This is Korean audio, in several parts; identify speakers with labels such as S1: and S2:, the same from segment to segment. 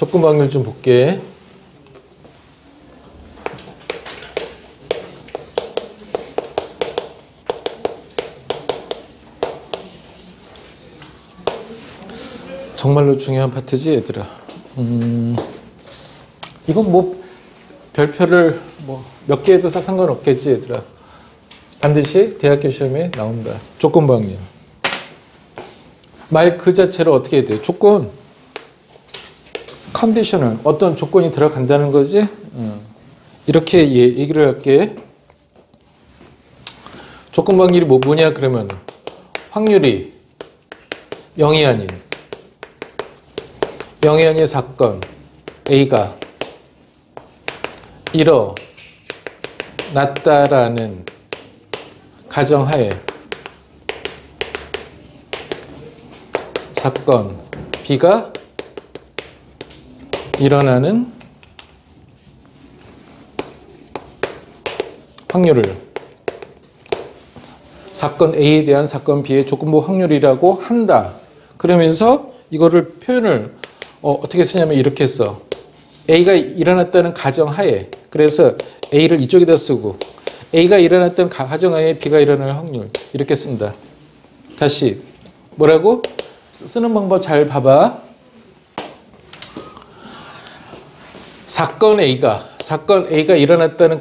S1: 조건 확률 좀 볼게. 정말로 중요한 파트지 얘들아. 이건 뭐 별표를 뭐 몇 개 해도 상관없겠지 얘들아. 반드시 대학교 시험에 나온다. 조건 확률. 말 그 자체로 어떻게 해야 돼? 조건, 컨디셔널, 어떤 조건이 들어간다는 거지? 이렇게 얘기를 할게. 조건 확률이 뭐냐 그러면 확률이 0이 아닌 사건 A가 일어났다라는 가정하에 사건 B가 일어나는 확률을 사건 A에 대한 사건 B의 조건부 확률이라고 한다. 그러면서 이거를 표현을 어떻게 쓰냐면 이렇게 써. A가 일어났다는 가정하에, 그래서 A를 이쪽에다 쓰고 A가 일어났다는 가정하에 B가 일어날 확률 이렇게 쓴다. 다시 뭐라고? 쓰는 방법 잘 봐봐. 사건 A가 일어났다는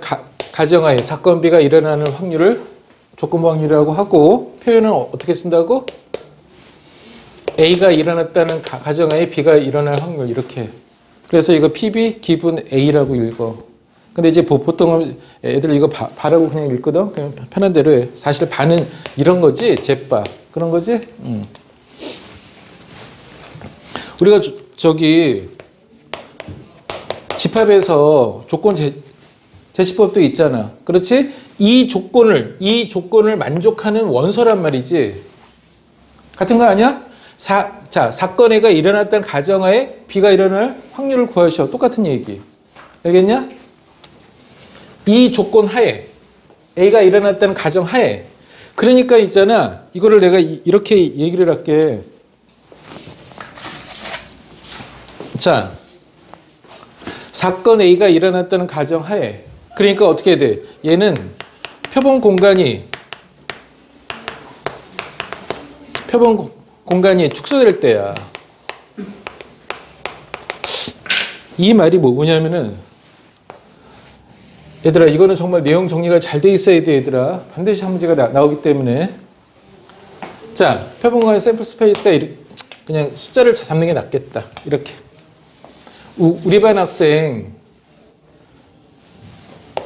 S1: 가정하에 사건 B가 일어나는 확률을 조건부 확률이라고 하고, 표현은 어떻게 쓴다고? A가 일어났다는 가정하에 B가 일어날 확률 이렇게. 그래서 이거 PB 기분 A라고 읽어. 근데 이제 보통은 애들 이거 바라고 그냥 읽거든. 그냥 편한 대로 해. 사실 반은 이런 거지. 제바 그런 거지. 우리가 저기 집합에서 조건 제시법도 있잖아. 그렇지? 이 조건을 만족하는 원소란 말이지. 같은 거 아니야? 사건 A가 일어났다는 가정하에 B가 일어날 확률을 구하셔. 똑같은 얘기. 알겠냐? 이 조건 하에 A가 일어났다는 가정 하에. 그러니까 있잖아. 이거를 내가 이렇게 얘기를 할게. 자, 사건 A가 일어났다는 가정 하에. 그러니까 어떻게 해야 돼? 얘는 표본 공간이 축소될 때야. 이 말이 뭐냐면은, 얘들아, 이거는 정말 내용 정리가 잘 돼 있어야 돼, 얘들아. 반드시 한 문제가 나오기 때문에. 자, 표본 공간 샘플 스페이스가 그냥 숫자를 잡는 게 낫겠다. 이렇게. 우리 반 학생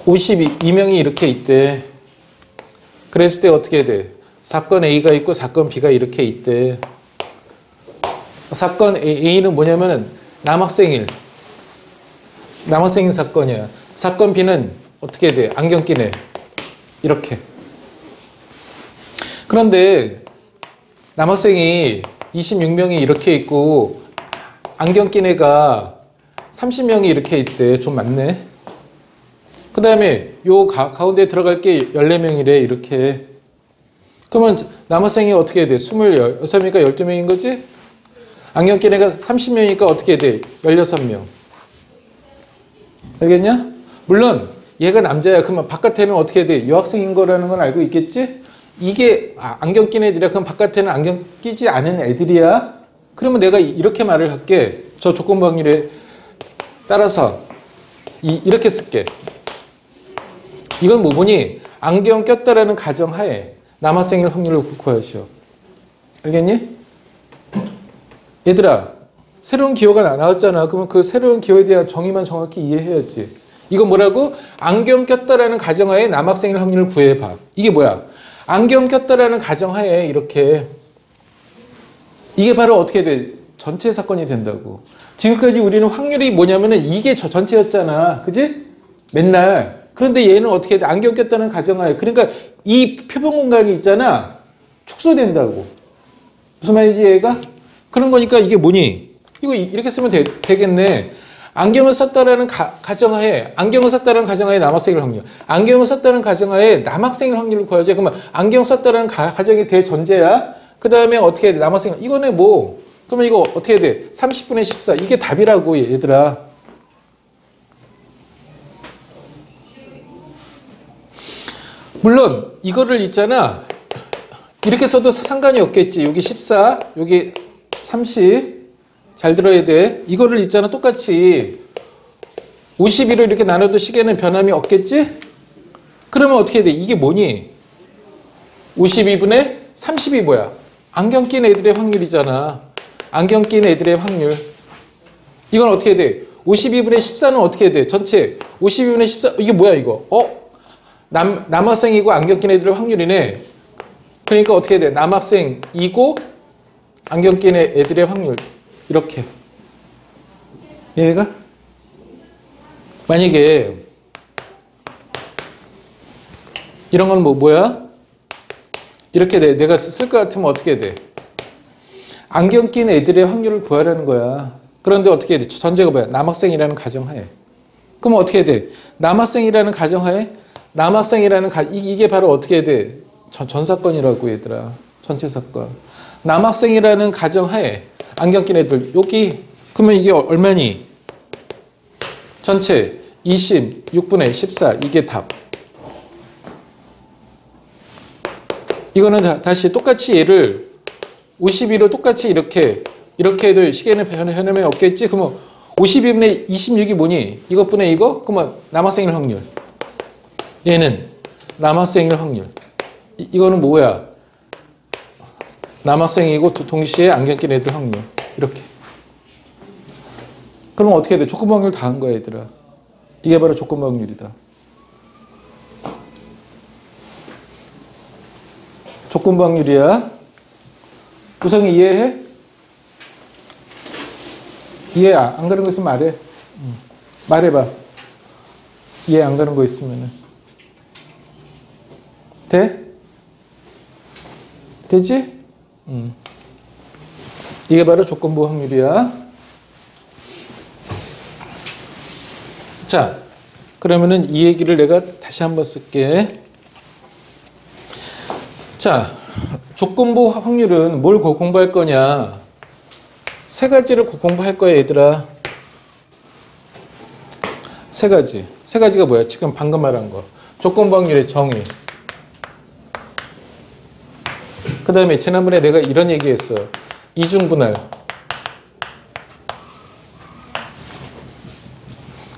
S1: 52명이 이렇게 있대. 그랬을 때 어떻게 해야 돼? 사건 A가 있고 사건 B가 이렇게 있대. 사건 A는 뭐냐면은 남학생인 사건이야. 사건 B는 어떻게 해야 돼? 안경 끼네. 이렇게. 그런데 남학생이 26명이 이렇게 있고 안경 낀 애가 30명이 이렇게 있대. 좀 많네. 그 다음에 요 가운데 들어갈 게 14명이래. 이렇게. 그러면 남학생이 어떻게 해야 돼? 26명이니까 12명인 거지? 안경 낀 애가 30명이니까 어떻게 해야 돼? 16명. 알겠냐? 물론 얘가 남자야. 그러면 바깥에는 어떻게 해야 돼? 여학생인 거라는 건 알고 있겠지? 이게 안경 낀 애들이야. 그럼 바깥에는 안경 끼지 않은 애들이야. 그러면 내가 이렇게 말을 할게. 저 조건부 확률에 따라서 이렇게 쓸게. 이건 뭐 보니? 안경 꼈다라는 가정하에 남학생일 확률을 구하시오. 알겠니? 얘들아, 새로운 기호가 나왔잖아. 그러면 그 새로운 기호에 대한 정의만 정확히 이해해야지. 이건 뭐라고? 안경 꼈다라는 가정하에 남학생일 확률을 구해봐. 이게 뭐야? 안경 꼈다라는 가정하에 이렇게. 이게 바로 어떻게 돼? 전체 사건이 된다고. 지금까지 우리는 확률이 뭐냐면은 이게 전체였잖아. 그지? 맨날. 그런데 얘는 어떻게 돼? 안경 꼈다는 가정하에. 그러니까 이 표본 공간이 있잖아. 축소된다고. 무슨 말이지 얘가? 그런 거니까 이게 뭐니? 이거 이렇게 쓰면 되겠네. 안경을 썼다라는 가정하에, 남학생일 확률. 안경을 썼다는 가정하에 남학생일 확률을 구하지. 그러면 안경 썼다라는 가정이 대전제야. 그 다음에 어떻게 해? 남학생. 이거는 뭐 그러면 이거 어떻게 돼? 30분의 14. 이게 답이라고, 얘들아. 물론 이거를 있잖아. 이렇게 써도 상관이 없겠지. 여기 14, 여기 30. 잘 들어야 돼. 이거를 있잖아. 똑같이 52로 이렇게 나눠도 시계는 변함이 없겠지? 그러면 어떻게 돼? 이게 뭐니? 52분의 30이 뭐야? 안경 낀 애들의 확률이잖아. 안경 낀 애들의 확률. 이건 어떻게 돼? 52분의 14는 어떻게 돼? 전체 52분의 14. 이게 뭐야 이거? 남학생이고 안경 낀 애들의 확률이네. 그러니까 어떻게 돼? 남학생이고 안경 낀 애들의 확률. 이렇게. 얘가? 만약에 이런 건 뭐야? 이렇게 돼. 내가 쓸 것 같으면 어떻게 돼? 안경 낀 애들의 확률을 구하라는 거야. 그런데 어떻게 돼? 전제가 뭐야? 남학생이라는 가정하에. 그럼 어떻게 돼? 남학생이라는 가정하에? 이게 바로 어떻게 돼? 전사건이라고 얘들아. 전체 사건. 남학생이라는 가정하에 안경 낀 애들. 여기 그러면 이게 얼마니? 전체 26분의 14. 이게 답. 이거는 다시 똑같이 얘를 52로 똑같이 이렇게 해도 시계는 변함이 없겠지? 그러면 52분의 26이 뭐니? 이것분의 이거? 그러면 남학생일 확률. 얘는 남학생일 확률. 이거는 뭐야? 남학생이고 동시에 안경 낀 애들 확률. 이렇게. 그러면 어떻게 돼? 조건부 확률 다 한 거야, 얘들아. 이게 바로 조건부 확률이다. 조건부 확률이야. 구성이 이해해? 이해 안 가는 거 있으면 말해. 말해봐. 이해 안 가는 거 있으면은. 돼? 되지? 이게 바로 조건부 확률이야. 자, 그러면은 이 얘기를 내가 다시 한번 쓸게. 자, 조건부 확률은 뭘 공부할 거냐? 세 가지를 공부할 거야, 얘들아. 세 가지. 세 가지가 뭐야? 지금 방금 말한 거. 조건부 확률의 정의. 그 다음에 지난번에 내가 이런 얘기 했어. 이중분할.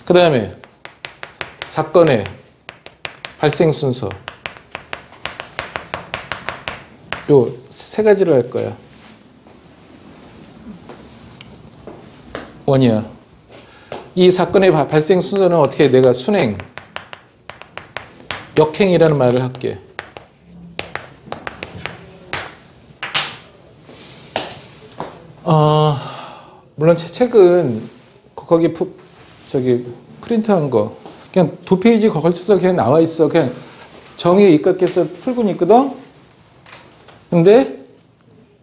S1: 그 다음에 사건의 발생 순서. 요 세 가지로 할 거야. 원이야. 이 사건의 발생 순서는 어떻게 내가 순행, 역행이라는 말을 할게. 물론 책은 거기 프린트한 거 그냥 2페이지 걸쳐서 그냥 나와 있어. 그냥 정의에 입각해서 풀고는 있거든. 근데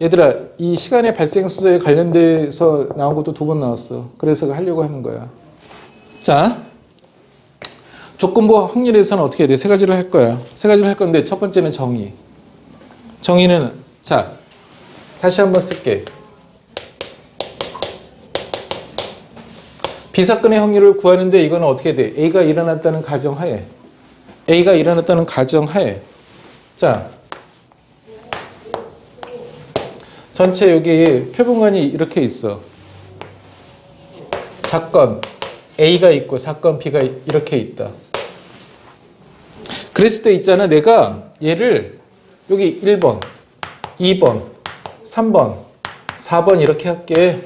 S1: 얘들아, 이 시간의 발생 순서에 관련돼서 나온 것도 2번 나왔어. 그래서 하려고 하는 거야. 자, 조건부 확률에서는 어떻게 해야 돼? 세 가지를 할 거야. 세 가지를 할 건데 첫 번째는 정의. 정의는 자, 다시 한번 쓸게. B사건의 확률을 구하는데 이거는 어떻게 돼? A가 일어났다는 가정하에. A가 일어났다는 가정하에. 자, 전체 여기 표본관이 이렇게 있어. 사건 A가 있고 사건 B가 이렇게 있다. 그랬을 때 있잖아. 내가 얘를 여기 1번, 2번, 3번, 4번 이렇게 할게.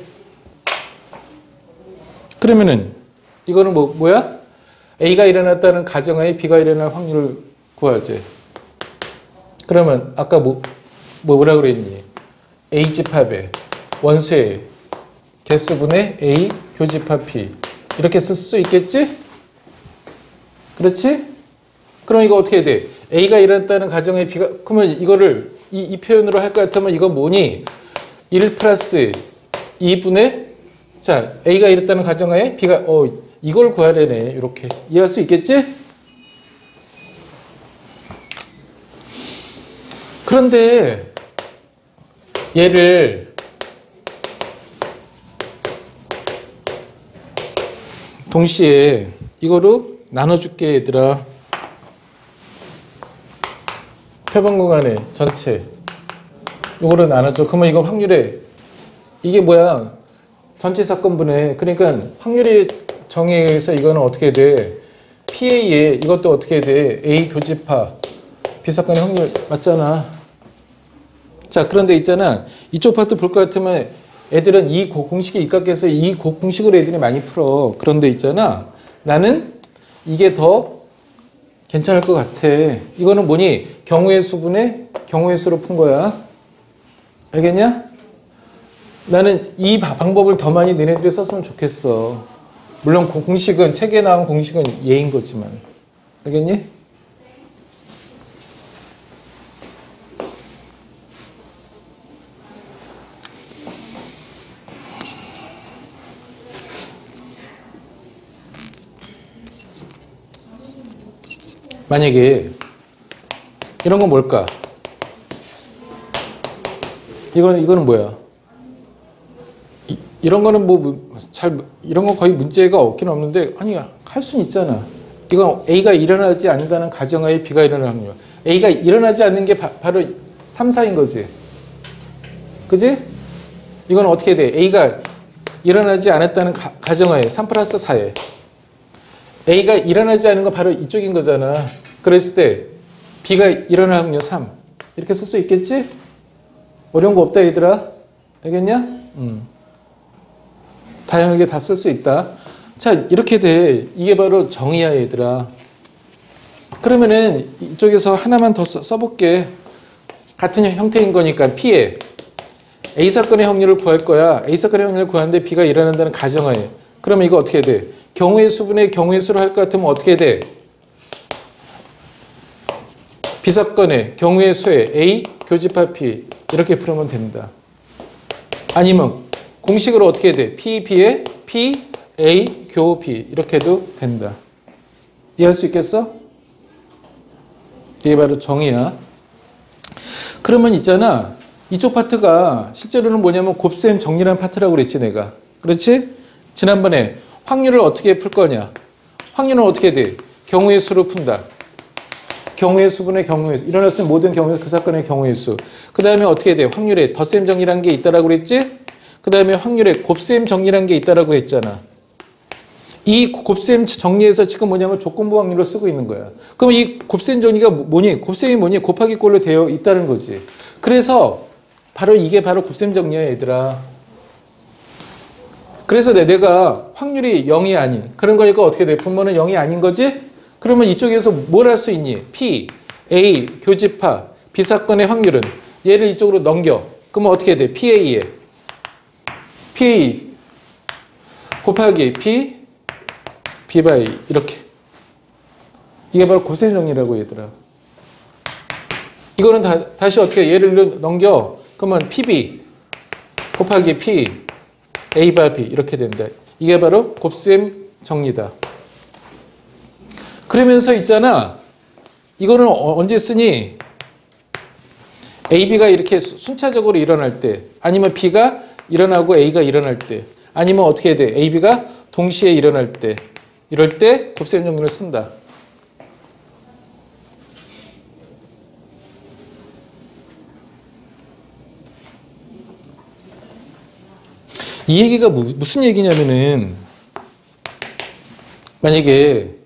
S1: 그러면은 이거는 뭐야? A가 일어났다는 가정하에 B가 일어날 확률을 구하지. 그러면 아까 뭐라 그랬니? A 집합의 원소의 개수분의 A 교집합 P 이렇게 쓸 수 있겠지? 그렇지? 그럼 이거 어떻게 돼? A가 일어났다는 가정에 B가 그러면 이거를 이 표현으로 할 것 같으면 이건 뭐니? 1 플러스 2분의 자, A가 이랬다는 가정하에 B가 이걸 구하려네. 이렇게 이해할 수 있겠지? 그런데 얘를 동시에 이거로 나눠줄게 얘들아. 표본 공간의 전체 이거로 나눠줘. 그러면 이거 확률에 이게 뭐야? 전체 사건분해. 그러니까 확률이 정의에 의해서 이거는 어떻게 돼? PA에 이것도 어떻게 돼? A 교집합 비사건의 확률 맞잖아. 자, 그런데 있잖아. 이쪽 파트 볼 것 같으면 애들은 이 공식에 입각해서 이 공식으로 애들이 많이 풀어. 그런데 있잖아. 나는 이게 더 괜찮을 것 같아. 이거는 뭐니? 경우의 수분의 경우의 수로 푼 거야. 알겠냐? 나는 이 방법을 더 많이 너네들이 썼으면 좋겠어. 물론 공식은 책에 나온 공식은 예인 거지만. 알겠니? 만약에 이런 건 뭘까? 이거는 뭐야? 이런 거는 이런 거 거의 문제가 없긴 없는데, 아니, 할 수는 있잖아. 이건 A가 일어나지 않는다는 가정하에 B가 일어날 확률. A가 일어나지 않는 게 바로 3, 4인 거지. 그지? 이건 어떻게 돼? A가 일어나지 않았다는 가정하에 3 플러스 4에 A가 일어나지 않은 건 바로 이쪽인 거잖아. 그랬을 때 B가 일어날 확률 3. 이렇게 쓸 수 있겠지? 어려운 거 없다 얘들아. 알겠냐? 다양하게 다 쓸 수 있다. 자, 이렇게 돼. 이게 바로 정의야 얘들아. 그러면은 이쪽에서 하나만 더 써볼게. 같은 형태인 거니까 P에 A 사건의 확률을 구할 거야. A 사건의 확률을 구하는데 B가 일어난다는 가정하에. 그러면 이거 어떻게 돼? 경우의 수분의 경우의 수로 할 것 같으면 어떻게 돼? B 사건의 경우의 수에 A 교집합 P 이렇게 풀으면 된다. 아니면 공식으로 어떻게 돼? P, B에 P, A, 교, B 이렇게 해도 된다. 이해할 수 있겠어? 이게 바로 정의야. 그러면 있잖아. 이쪽 파트가 실제로는 뭐냐면 곱셈 정리라는 파트라고 그랬지 내가. 그렇지? 지난번에 확률을 어떻게 풀 거냐. 확률은 어떻게 돼? 경우의 수로 푼다. 경우의 수분의 경우의 수. 일어났으면 모든 경우의 그 사건의 경우의 수. 그 다음에 어떻게 돼? 확률에 덧셈 정리라는 게 있다라고 그랬지? 그 다음에 확률에 곱셈 정리라는 게 있다라고 했잖아. 이 곱셈 정리에서 지금 뭐냐면 조건부 확률을 쓰고 있는 거야. 그럼 이 곱셈 정리가 뭐니? 곱셈이 뭐니? 곱하기 꼴로 되어 있다는 거지. 그래서 바로 이게 바로 곱셈 정리야 얘들아. 그래서 내가 확률이 0이 아닌 그런 거니까 어떻게 돼? 분모는 0이 아닌 거지? 그러면 이쪽에서 뭘 할 수 있니? P, A, 교집합, B 사건의 확률은 얘를 이쪽으로 넘겨. 그러면 어떻게 돼? PA에 PA 곱하기 P, B by 이렇게. 이게 바로 곱셈 정리라고 얘들아. 이거는 다시 어떻게 얘를 넘겨. 그러면 PB 곱하기 P, A by B 이렇게 된다. 이게 바로 곱셈 정리다. 그러면서 있잖아. 이거는 언제 쓰니? AB가 이렇게 순차적으로 일어날 때, 아니면 B가 일어나고 A가 일어날 때, 아니면 어떻게 돼? AB가 동시에 일어날 때, 이럴 때 곱셈 정리를 쓴다. 이 얘기가 무슨 얘기냐면은, 만약에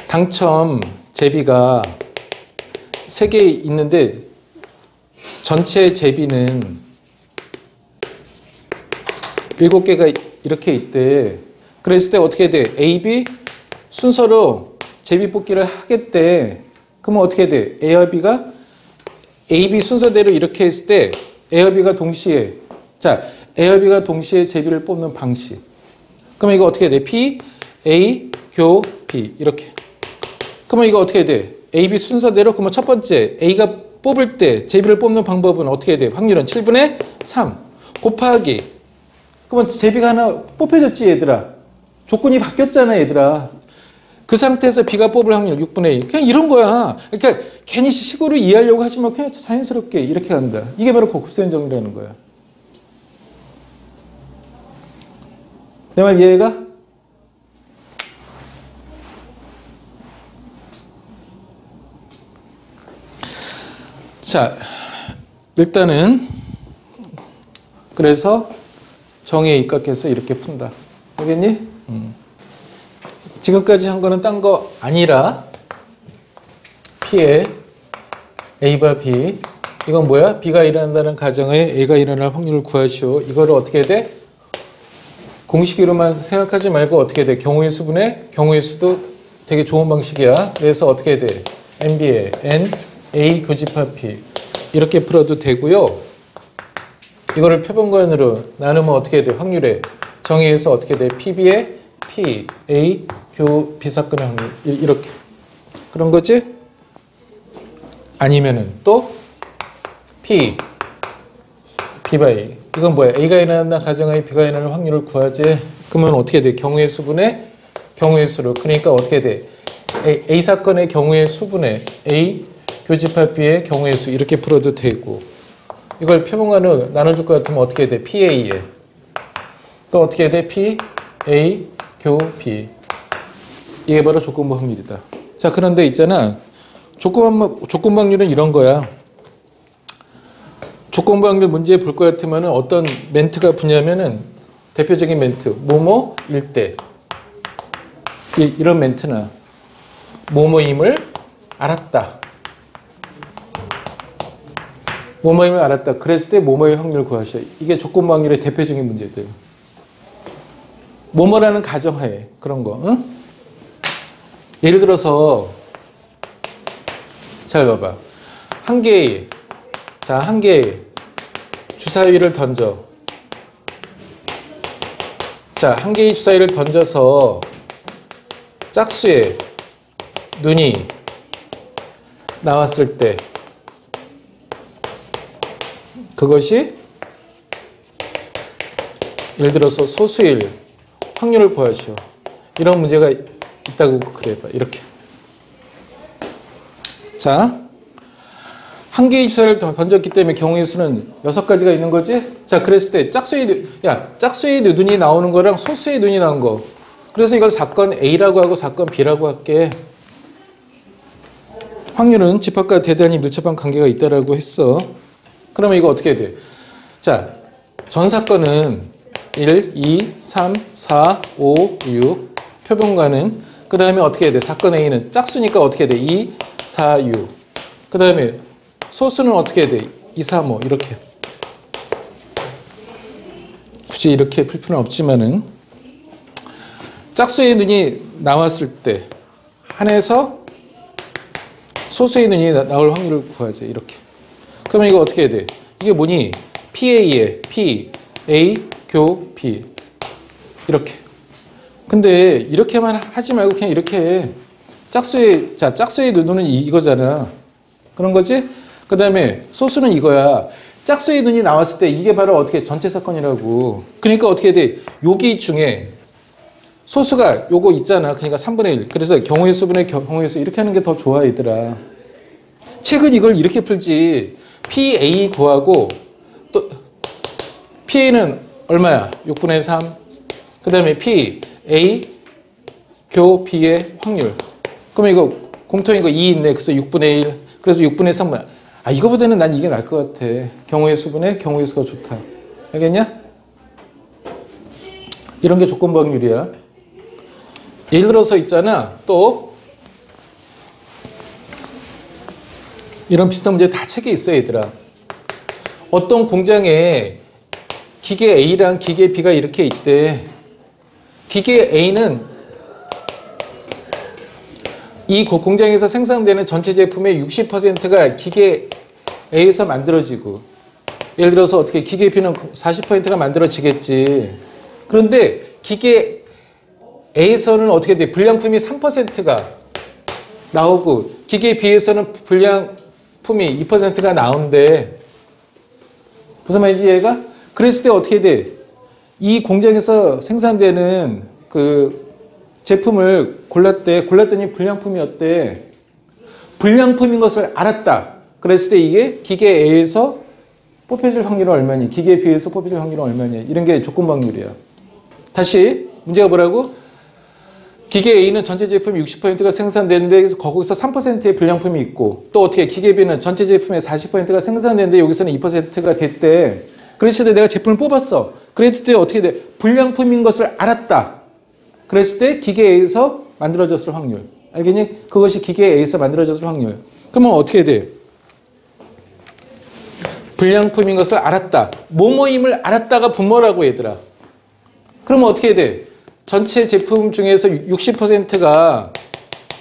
S1: 당첨 제비가 3개 있는데 전체 제비는 7개가 이렇게 있대. 그랬을 때 어떻게 돼? A, B 순서로 제비 뽑기를 하겠대. 그러면 어떻게 돼? A와 B가 A, B 순서대로 이렇게 했을 때 A와 B가 동시에, 자, A와 B가 동시에 제비를 뽑는 방식. 그러면 이거 어떻게 돼? P, A, 교, B 이렇게. 그러면 이거 어떻게 돼? A, B 순서대로. 그러면 첫 번째 A가 뽑을 때 제비를 뽑는 방법은 어떻게 돼? 확률은 7분의 3 곱하기. 그러면 제비가 하나 뽑혀졌지 얘들아. 조건이 바뀌었잖아 얘들아. 그 상태에서 B가 뽑을 확률 6분의 1. 그냥 이런 거야. 그러니까 괜히 식으로 이해하려고 하지 마. 그냥 자연스럽게 이렇게 간다. 이게 바로 곱셈 정리라는 거야. 내 말 이해가? 자, 일단은 그래서 정의에 입각해서 이렇게 푼다. 알겠니? 지금까지 한 거는 딴 거 아니라 P의 A바 B, 이건 뭐야? B가 일어난다는 가정에 A가 일어날 확률을 구하시오. 이거를 어떻게 해야 돼? 공식으로만 생각하지 말고 어떻게 돼? 경우의 수분의 경우의 수도 되게 좋은 방식이야. 그래서 어떻게 해야 돼? NB의 N, A 교집합 P 이렇게 풀어도 되고요. 이거를 표본관으로 나누면 어떻게 해야 돼? 확률에 정의해서 어떻게 돼? PB의 P, A, 교, 비사건의 확률 이렇게 그런 거지? 아니면은 또 P, B by 이건 뭐야? A가 일어난다 가정하에 B가 일어날 확률을 구하지. 그러면 어떻게 돼? 경우의 수분의 경우의 수로. 그러니까 어떻게 돼? A 사건의 경우의 수분의 A 교집합 B의 경우의 수 이렇게 풀어도 되고, 이걸 표본관으로 나눠줄 것 같으면 어떻게 돼? PA에 또 어떻게 돼? P, A, 교, B 이게 바로 조건부 확률이다. 자, 그런데 있잖아. 조건부 확률은 이런 거야. 조건부 확률 문제 볼 것 같으면 어떤 멘트가 붙냐면은 대표적인 멘트 뭐뭐일 때 이런 멘트나 뭐뭐임을 알았다. 뭐뭐임을 알았다. 그랬을 때 뭐뭐의 확률을 구하셔. 이게 조건부 확률의 대표적인 문제들. 뭐뭐라는 가정하에 그런 거. 응? 예를 들어서 잘 봐봐. 한 개의 주사위를 던져. 자, 한 개의 주사위를 던져서 짝수의 눈이 나왔을 때 그것이 예를 들어서 소수일 확률을 구하시오. 이런 문제가 있다고 그래봐. 이렇게. 자, 한 개의 주사위를 던졌기 때문에 경우의 수는 6가지가 있는 거지? 자, 그랬을 때 짝수의 눈이 나오는 거랑 소수의 눈이 나온 거. 그래서 이걸 사건 A라고 하고 사건 B라고 할게. 확률은 집합과 대단히 밀접한 관계가 있다라고 했어. 그러면 이거 어떻게 해야 돼? 자, 전 사건은 1, 2, 3, 4, 5, 6 표본관은 그 다음에 어떻게 해야 돼? 사건 A는 짝수니까 어떻게 해야 돼? 2, 4, 6 그 다음에 소수는 어떻게 해야 돼? 2, 3, 5 이렇게. 굳이 이렇게 풀 필요는 없지만은 짝수의 눈이 나왔을 때 한해서 소수의 눈이 나올 확률을 구하지. 이렇게. 그러면 이거 어떻게 해야 돼? 이게 뭐니? PA에 P, A, 교, B 이렇게. 근데 이렇게만 하지 말고 그냥 이렇게 해. 짝수의 눈은 이거잖아. 그런 거지? 그 다음에 소수는 이거야. 짝수의 눈이 나왔을 때 이게 바로 어떻게 전체 사건이라고. 그러니까 어떻게 돼? 여기 중에 소수가 요거 있잖아. 그러니까 3분의 1. 그래서 경우의 수분의 경우의 수 이렇게 하는 게 더 좋아, 얘들아. 책은 이걸 이렇게 풀지. PA 구하고 또 PA는 얼마야? 6분의 3. 그 다음에 P, A, 교, B의 확률. 그러면 이거 공통인 거 2 있네. 그래서 6분의 1. 그래서 6분의 3만. 아, 이거보다는 난 이게 나을 것 같아. 경우의 수분의 경우의 수가 좋다. 알겠냐? 이런 게 조건부 확률이야. 예를 들어서 있잖아. 또 이런 비슷한 문제 다 책에 있어, 얘들아. 어떤 공장에 기계 A랑 기계 B가 이렇게 있대. 기계 A는 이 공장에서 생산되는 전체 제품의 60%가 기계 A에서 만들어지고, 예를 들어서 어떻게 기계 B는 40%가 만들어지겠지. 그런데 기계 A에서는 어떻게 돼? 불량품이 3%가 나오고 기계 B에서는 불량품이 2%가 나온대. 무슨 말인지 얘가? 그랬을 때 어떻게 돼? 이 공장에서 생산되는 그 제품을 골랐더니 불량품이었대. 불량품인 것을 알았다. 그랬을 때 이게 기계 A에서 뽑혀질 확률은 얼마니? 기계 B에서 뽑혀질 확률은 얼마니? 이런 게 조건부 확률이야. 다시 문제가 뭐라고? 기계 A는 전체 제품 60%가 생산되는데 거기서 3%의 불량품이 있고, 또 어떻게 기계 B는 전체 제품의 40%가 생산되는데 여기서는 2%가 됐대. 그랬을 때 내가 제품을 뽑았어. 그랬을 때 어떻게 돼? 불량품인 것을 알았다. 그랬을 때 기계 A에서 만들어졌을 확률. 알겠니? 그것이 기계 A에서 만들어졌을 확률. 그러면 어떻게 돼? 불량품인 것을 알았다. 뭐뭐임을 알았다가 분모라고 얘들아. 그러면 어떻게 돼? 전체 제품 중에서 60%가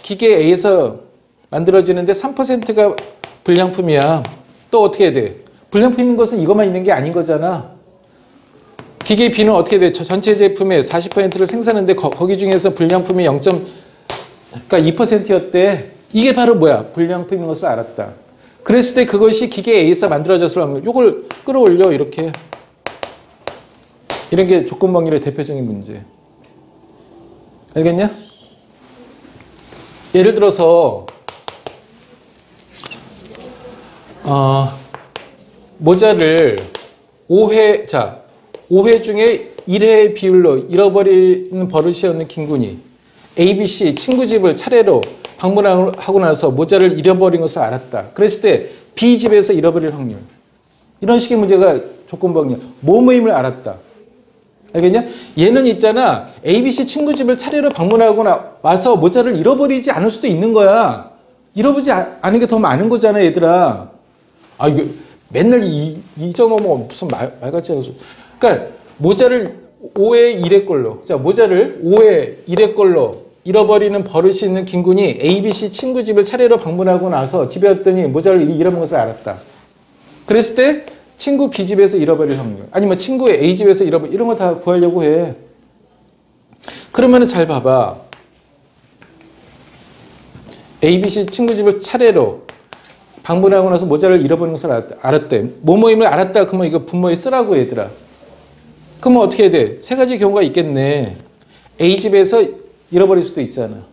S1: 기계 A에서 만들어지는데 3%가 불량품이야. 또 어떻게 돼? 불량품인 것은 이것만 있는 게 아닌 거잖아. 기계 B는 어떻게 돼? 전체 제품의 40%를 생산하는데 거기 중에서 불량품이 2%였대. 이게 바로 뭐야? 불량품인 것을 알았다. 그랬을 때 그것이 기계 A에서 만들어졌을 확률. 이걸 끌어올려 이렇게. 이런 게 조건방열의 대표적인 문제. 알겠냐? 예를 들어서 모자를 5회 중에 1회의 비율로 잃어버리는 버릇이었는 김군이 ABC 친구 집을 차례로 방문하고 나서 모자를 잃어버린 것을 알았다. 그랬을 때 B 집에서 잃어버릴 확률. 이런 식의 문제가 조건방열. 뭐뭐임을 알았다. 알겠냐? 얘는 있잖아. ABC 친구 집을 차례로 방문하고 와서 모자를 잃어버리지 않을 수도 있는 거야. 잃어버리지 않은 게 더 많은 거잖아, 얘들아. 아, 이거 맨날 잊어먹으면 무슨 말 같지 않아서. 그러니까 모자를 5회 1회 걸로. 자, 모자를 5회 1회 걸로 잃어버리는 버릇이 있는 김군이 ABC 친구 집을 차례로 방문하고 나서 집에 왔더니 모자를 잃어먹은 것을 알았다. 그랬을 때 친구 B 집에서 잃어버릴 확률, 아니면 친구 A 집에서 잃어버릴, 이런 거 다 구하려고 해. 그러면은 잘 봐봐. ABC 친구 집을 차례로 방문하고 나서 모자를 잃어버린 것을 알았대. 뭐뭐임을 알았다. 그러면 이거 분모에 쓰라고 얘들아. 그러면 어떻게 해야 돼? 세 가지 경우가 있겠네. A 집에서 잃어버릴 수도 있잖아.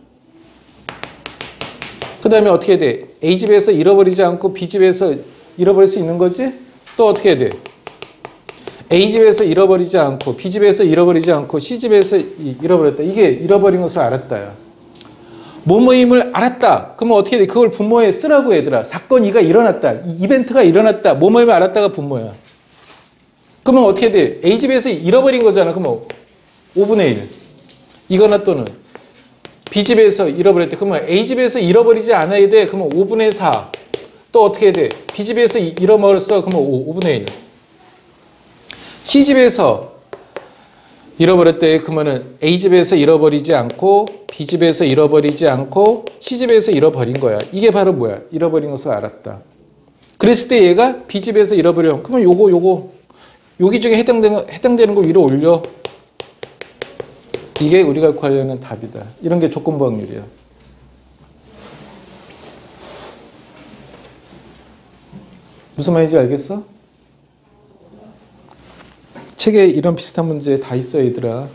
S1: 그 다음에 어떻게 해야 돼? A 집에서 잃어버리지 않고 B 집에서 잃어버릴 수 있는 거지? 또 어떻게 해야 돼? A 집에서 잃어버리지 않고 B 집에서 잃어버리지 않고 C 집에서 잃어버렸다. 이게 잃어버린 것을 알았다야. 뭐뭐임을 알았다. 그러면 어떻게 돼? 그걸 분모에 쓰라고 얘들아. 사건 2가 일어났다. 이벤트가 일어났다. 뭐뭐임을 알았다가 분모야. 그러면 어떻게 돼? A 집에서 잃어버린 거잖아. 그러면 5분의 1. 이거나 또는 B 집에서 잃어버렸대. 그러면 A 집에서 잃어버리지 않아야 돼. 그러면 5분의 4. 또 어떻게 해야 돼? B 집에서 잃어버렸어. 그러면 5분의 1. C 집에서 잃어버렸대. 그러면은 A 집에서 잃어버리지 않고 B 집에서 잃어버리지 않고 C 집에서 잃어버린 거야. 이게 바로 뭐야? 잃어버린 것을 알았다. 그랬을 때 얘가 B 집에서 잃어버려. 그러면 요거 여기 중에 해당되는 거 위로 올려. 이게 우리가 구하려는 답이다. 이런 게 조건부 확률이야. 무슨 말인지 알겠어? 책에 이런 비슷한 문제 다 있어, 얘들아.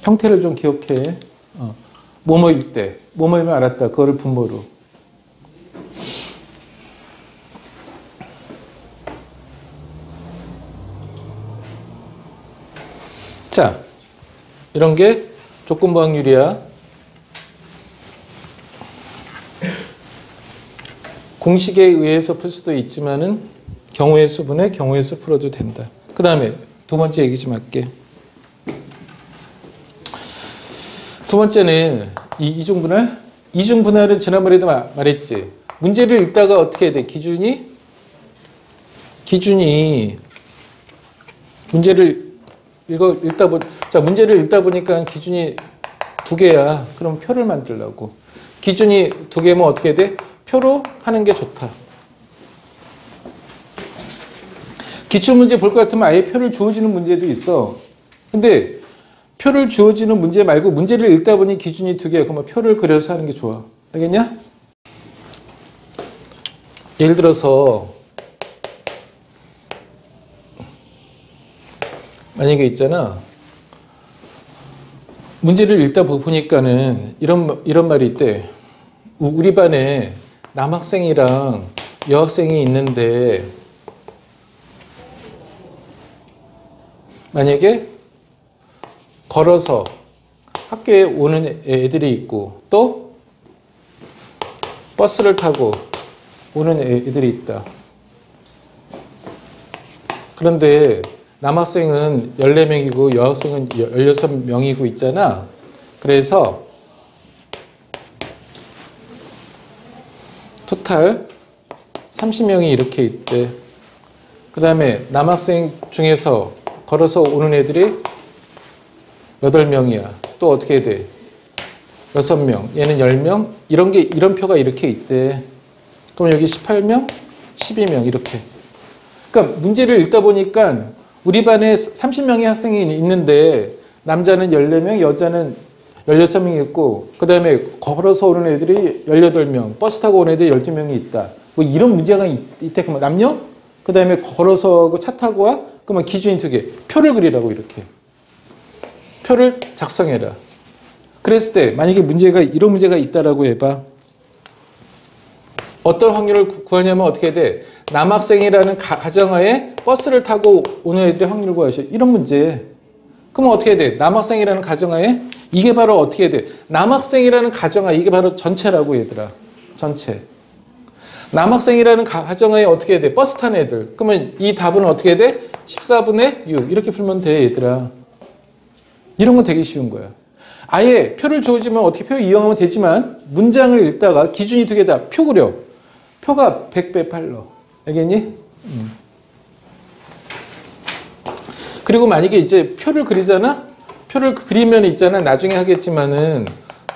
S1: 형태를 좀 기억해. 뭐뭐일 때, 뭐뭐임을 알았다. 그거를 분모로. 자, 이런 게 조건부 확률이야. 공식에 의해서 풀 수도 있지만은 경우의 수분에 경우의 수 풀어도 된다. 그 다음에 두 번째 얘기 좀 할게. 두 번째는 이중분할. 이중분할은 지난번에도 말했지. 문제를 읽다가 어떻게 해야 돼? 기준이 문제를 문제를 읽다 보니까 기준이 두 개야. 그럼 표를 만들려고. 기준이 두 개면 어떻게 해야 돼? 표로 하는 게 좋다. 기출문제 볼 것 같으면 아예 표를 주어지는 문제도 있어. 근데 표를 주어지는 문제 말고 문제를 읽다 보니 기준이 두 개. 그러면 표를 그려서 하는 게 좋아. 알겠냐? 예를 들어서 만약에 있잖아. 문제를 읽다 보니까는 이런 말이 있대. 우리 반에 남학생이랑 여학생이 있는데 만약에 걸어서 학교에 오는 애들이 있고 또 버스를 타고 오는 애들이 있다. 그런데 남학생은 14명이고 여학생은 16명이고 있잖아. 그래서 토탈 30명이 이렇게 있대. 그 다음에 남학생 중에서 걸어서 오는 애들이 8명이야. 또 어떻게 돼? 6명, 얘는 10명. 이런 표가 이렇게 있대. 그럼 여기 18명, 12명 이렇게. 그러니까 문제를 읽다 보니까 우리 반에 30명의 학생이 있는데 남자는 14명, 여자는 16명이 있고 그 다음에 걸어서 오는 애들이 18명, 버스 타고 오는 애들이 12명이 있다. 뭐 이런 문제가 있대. 그러면 남녀? 그 다음에 걸어서 차 타고 와? 그러면 기준이 2개. 표를 그리라고 이렇게. 표를 작성해라. 그랬을 때 만약에 이런 문제가 있다라고 해봐. 어떤 확률을 구하냐면 어떻게 돼? 남학생이라는 가정하에 버스를 타고 오는 애들의 확률을 구하셔. 이런 문제. 그러면 어떻게 돼? 남학생이라는 가정하에 이게 바로 어떻게 돼? 남학생이라는 가정하에 이게 바로 전체라고 얘들아. 전체. 남학생이라는 가정하에 어떻게 돼? 버스 타는 애들. 그러면 이 답은 어떻게 돼? 14분의 6. 이렇게 풀면 돼, 얘들아. 이런 건 되게 쉬운 거야. 아예 표를 주어지면 어떻게 표 이용하면 되지만 문장을 읽다가 기준이 2개다. 표 그려. 표가 100배 8로. 알겠니? 그리고 만약에 이제 표를 그리잖아? 표를 그리면 있잖아. 나중에 하겠지만은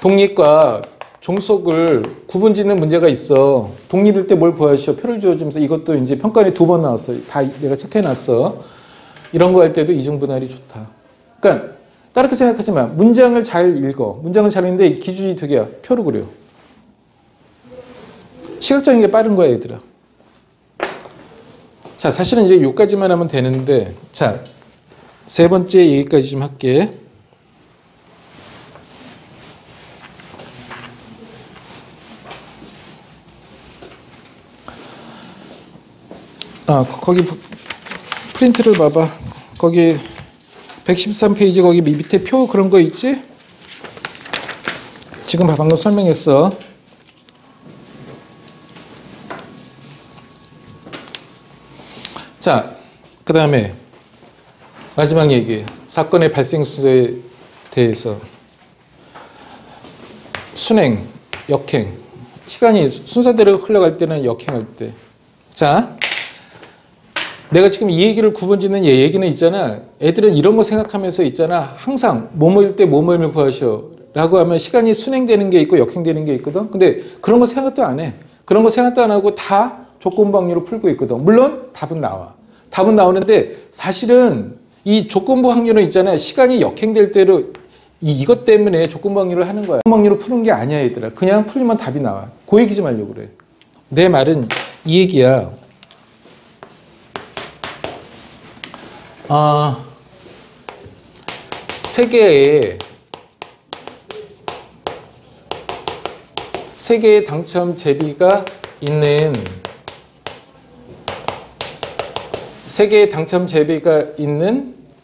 S1: 독립과 종속을 구분 짓는 문제가 있어. 독립일 때 뭘 구하시오? 표를 주어주면서 이것도 이제 평가에 2번 나왔어. 다 내가 체크해놨어. 이런 거 할 때도 이중분할이 좋다. 그러니까 다르게 생각하지 마. 문장을 잘 읽어. 문장을 잘 읽는데 기준이 2개야. 표를 그려. 시각적인 게 빠른 거야, 얘들아. 자, 사실은 이제 여기까지만 하면 되는데, 자, 세 번째 얘기까지 좀 할게. 거기 프린트를 봐봐. 거기 113페이지 거기 밑에 표 그런 거 있지? 지금 방금 설명했어. 자, 그 다음에 마지막 얘기. 사건의 발생 순서에 대해서. 순행, 역행. 시간이 순서대로 흘러갈 때는 역행할 때. 자, 내가 지금 이 얘기를 구분짓는 얘기는 있잖아. 애들은 이런 거 생각하면서 있잖아. 항상 뭐뭐일 때 뭐뭐임을 구하시오 라고 하면 시간이 순행되는 게 있고 역행되는 게 있거든. 근데 그런 거 생각도 안 해. 그런 거 생각도 안 하고 다 조건부 확률로 풀고 있거든. 물론 답은 나와. 답은 나오는데 사실은 이 조건부 확률은 있잖아요. 시간이 역행될 때로 이것 때문에 조건부 확률을 하는 거야. 조건부 확률을 푸는 게 아니야, 얘들아. 그냥 풀리면 답이 나와. 그 얘기 좀 하려고 그래. 내 말은 이 얘기야. 세 개의 당첨 제비가 있는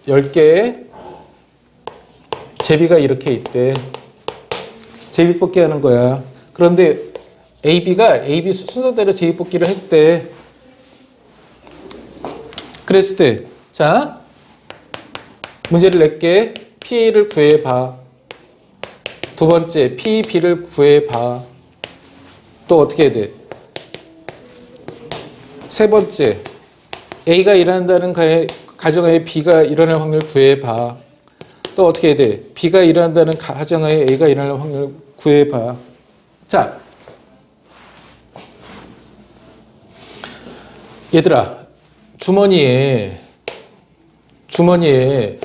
S1: 10개의 제비가 이렇게 있대. 제비 뽑기 하는 거야. 그런데 AB가 AB 순서대로 제비 뽑기를 했대. 그랬을 때, 자, 문제를 낼게. P를 구해봐. 두 번째, P, B를 구해봐. 또 어떻게 해야 돼? 세 번째, A가 일어난다는 가정하에 B가 일어날 확률 구해봐. 또 어떻게 해야 돼? B가 일어난다는 가정하에 A가 일어날 확률 구해봐. 자, 얘들아, 주머니에 10개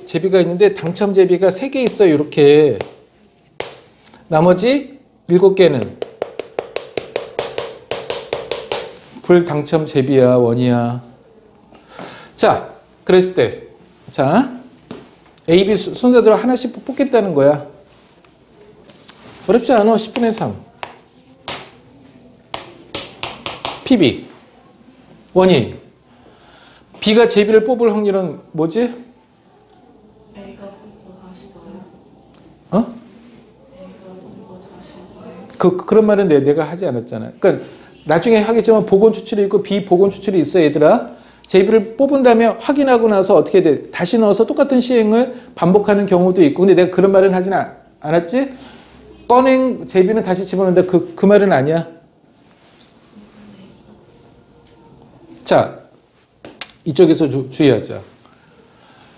S1: 제비가 있는데 당첨 제비가 3개 있어요. 이렇게. 나머지 7개는 불당첨 제비야, 원이야. 자, 그랬을 때, 자, A, B 순서대로 하나씩 뽑겠다는 거야. 어렵지 않아. 10분의 3. PB. 원이. B가 제비를 뽑을 확률은 뭐지?
S2: A가 뽑고 다시 넣어요.
S1: 어?
S2: A가 뽑고 다시 넣어요.
S1: 그런 말은 내가 하지 않았잖아. 그러니까 나중에 하겠지만 복원 추출이 있고 비복원 추출이 있어 얘들아. 제비를 뽑은 다음에 확인하고 나서 어떻게 돼? 다시 넣어서 똑같은 시행을 반복하는 경우도 있고. 근데 내가 그런 말은 하진 않았지? 꺼낸 제비는 다시 집어넣는다. 그 말은 아니야. 자, 이쪽에서 주의하자.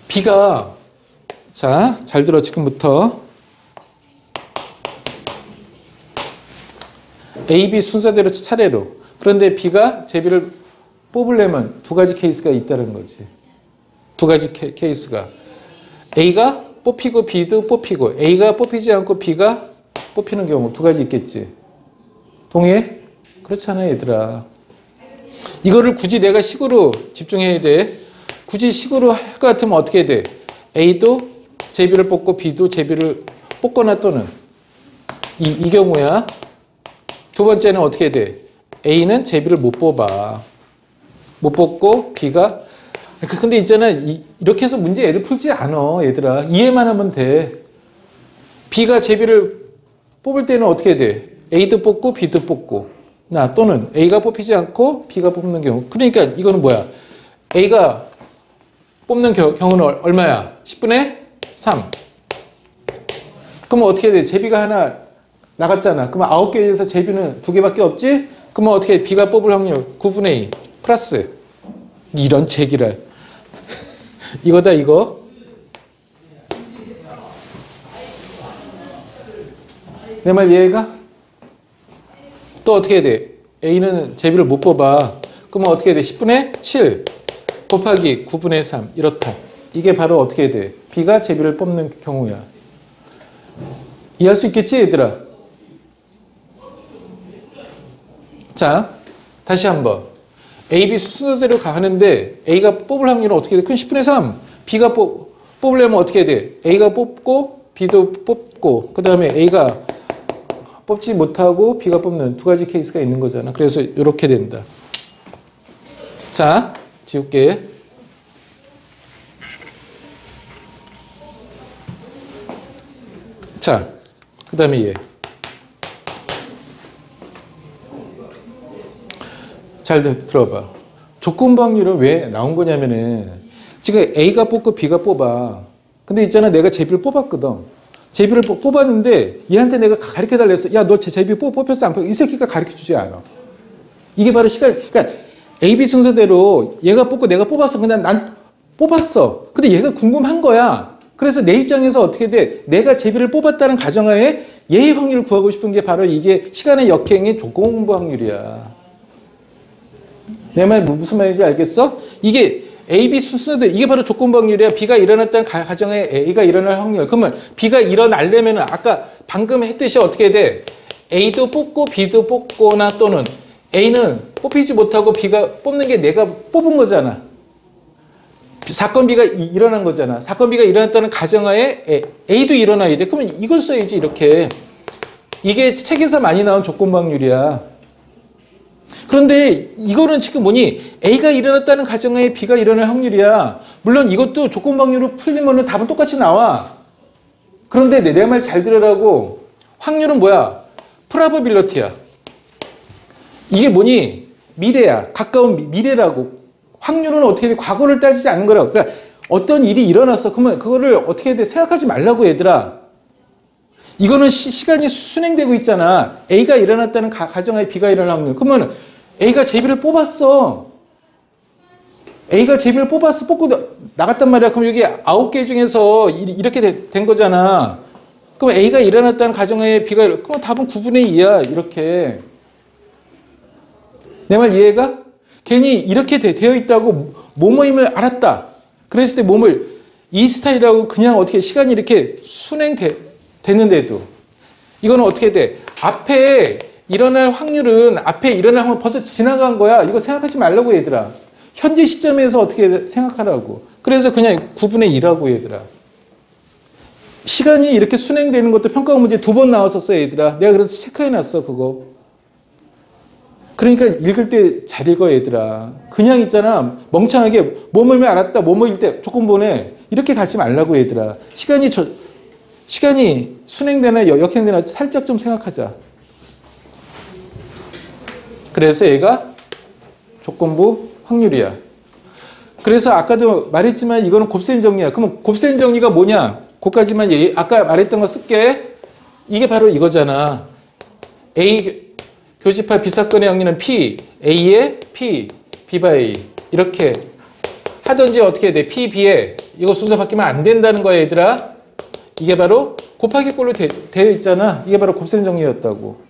S1: B가, 자, 잘 들어, 지금부터. A, B 순서대로 차례로. 그런데 B가 제비를 뽑으려면 두 가지 케이스가 있다는 거지. 두 가지 케이스가. A가 뽑히고 B도 뽑히고, A가 뽑히지 않고 B가 뽑히는 경우 두 가지 있겠지. 동의해? 그렇잖아, 얘들아. 이거를 굳이 내가 식으로 집중해야 돼. 굳이 식으로 할 것 같으면 어떻게 돼? A도 제비를 뽑고 B도 제비를 뽑거나 또는 이 경우야. 두 번째는 어떻게 돼? A는 제비를 못 뽑아. 못 뽑고 B가 근데 있잖아. 이렇게 해서 문제 애들 풀지 않아. 얘들아. 이해만 하면 돼. B가 제비를 뽑을 때는 어떻게 돼? A도 뽑고 B도 뽑고 또는 A가 뽑히지 않고 B가 뽑는 경우. 그러니까 이거는 뭐야? A가 뽑는 경우는 얼마야? 10분의 3. 그러면 어떻게 돼? 제비가 하나 나갔잖아. 그러면 9개에서 제비는 2개밖에 없지? 그러면 어떻게 해? B가 뽑을 확률 9분의 2 플러스 이런 제기를 이거다 이거. 내 말 이해가? 또 어떻게 해야 돼? A는 제비를 못 뽑아. 그러면 어떻게 해야 돼? 10분의 7 곱하기 9분의 3 이렇다. 이게 바로 어떻게 해야 돼? B가 제비를 뽑는 경우야. 이해할 수 있겠지 얘들아? 자, 다시 한번. A, B 순서대로 가는데 A가 뽑을 확률은 어떻게 돼? 그럼 10분의 3. B가 뽑으려면 어떻게 돼? A가 뽑고 B도 뽑고 그 다음에 A가 뽑지 못하고 B가 뽑는 두 가지 케이스가 있는 거잖아. 그래서 이렇게 된다. 자, 지울게. 자, 그 다음에 얘. 잘 들어봐. 조건부 확률은 왜 나온 거냐면은 지금 A가 뽑고 B가 뽑아. 근데 있잖아. 내가 제비를 뽑았거든. 제비를 뽑았는데 얘한테 내가 가르쳐달라 했어. 야, 너 제비 뽑혔어? 안 뽑혔어? 이 새끼가 가르쳐주지 않아. 이게 바로 그러니까 A, B 순서대로 얘가 뽑고 내가 뽑았어. 근데 난 뽑았어. 근데 얘가 궁금한 거야. 그래서 내 입장에서 어떻게 돼? 내가 제비를 뽑았다는 가정하에 얘의 확률을 구하고 싶은 게 바로 이게 시간의 역행의 조건부 확률이야. 내 말 무슨 말인지 알겠어? 이게 A, B 순서대로 이게 바로 조건부 확률이야. B가 일어났다는 가정에 A가 일어날 확률. 그러면 B가 일어나려면 아까 방금 했듯이 어떻게 돼? A도 뽑고 B도 뽑거나 또는 A는 뽑히지 못하고 B가 뽑는 게 내가 뽑은 거잖아. 사건 B가 일어난 거잖아. 사건 B가 일어났다는 가정하에 A도 일어나야 돼. 그러면 이걸 써야지 이렇게. 이게 책에서 많이 나온 조건부 확률이야. 그런데 이거는 지금 뭐니? A가 일어났다는 가정하에 B가 일어날 확률이야. 물론 이것도 조건부 확률로 풀리면 답은 똑같이 나와. 그런데 내 말 잘 들으라고. 확률은 뭐야? 프라버빌리티야. 이게 뭐니? 미래야. 가까운 미래라고. 확률은 어떻게 돼? 과거를 따지지 않는 거라고. 그러니까 어떤 일이 일어났어. 그러면 그거를 어떻게 돼? 생각하지 말라고 얘들아. 이거는 시간이 순행되고 있잖아. A가 일어났다는 가정하에 B가 일어날 확률. 그러면 A가 제비를 뽑았어. A가 제비를 뽑았어. 뽑고 나갔단 말이야. 그럼 여기 9개 중에서 이렇게 된 거잖아. 그럼 A가 일어났다는 가정하에 B가 그럼 답은 9분의 2야. 이렇게. 내 말 이해가? 괜히 이렇게 되어 있다고 뭐뭐임을 알았다. 그랬을 때 몸을 이 스타일하고 그냥 어떻게 시간이 이렇게 됐는데도 이거는 어떻게 돼? 앞에 일어날 확률은 벌써 지나간 거야. 이거 생각하지 말라고 얘들아. 현재 시점에서 어떻게 생각하라고. 그래서 그냥 9분의 2라고 얘들아. 시간이 이렇게 순행되는 것도 평가 문제 2번 나왔었어 얘들아. 내가 그래서 체크해놨어 그거. 그러니까 읽을 때 잘 읽어 얘들아. 그냥 있잖아 멍청하게 뭐 뭐면 알았다 뭐 뭐일 때 조금 보내 이렇게 가지 말라고 얘들아. 시간이 순행되나 역행되나 살짝 좀 생각하자. 그래서 얘가 조건부 확률이야. 그래서 아까도 말했지만 이거는 곱셈 정리야. 그러면 곱셈 정리가 뭐냐? 그까지만 아까 말했던 거 쓸게. 이게 바로 이거잖아. A 교집합 비사건의 확률은 P, A에 P, Bby A 이렇게 하든지 어떻게 돼? P, B에 이거 순서 바뀌면 안 된다는 거야 얘들아. 이게 바로 곱하기 꼴로 되어 있잖아. 이게 바로 곱셈 정리였다고.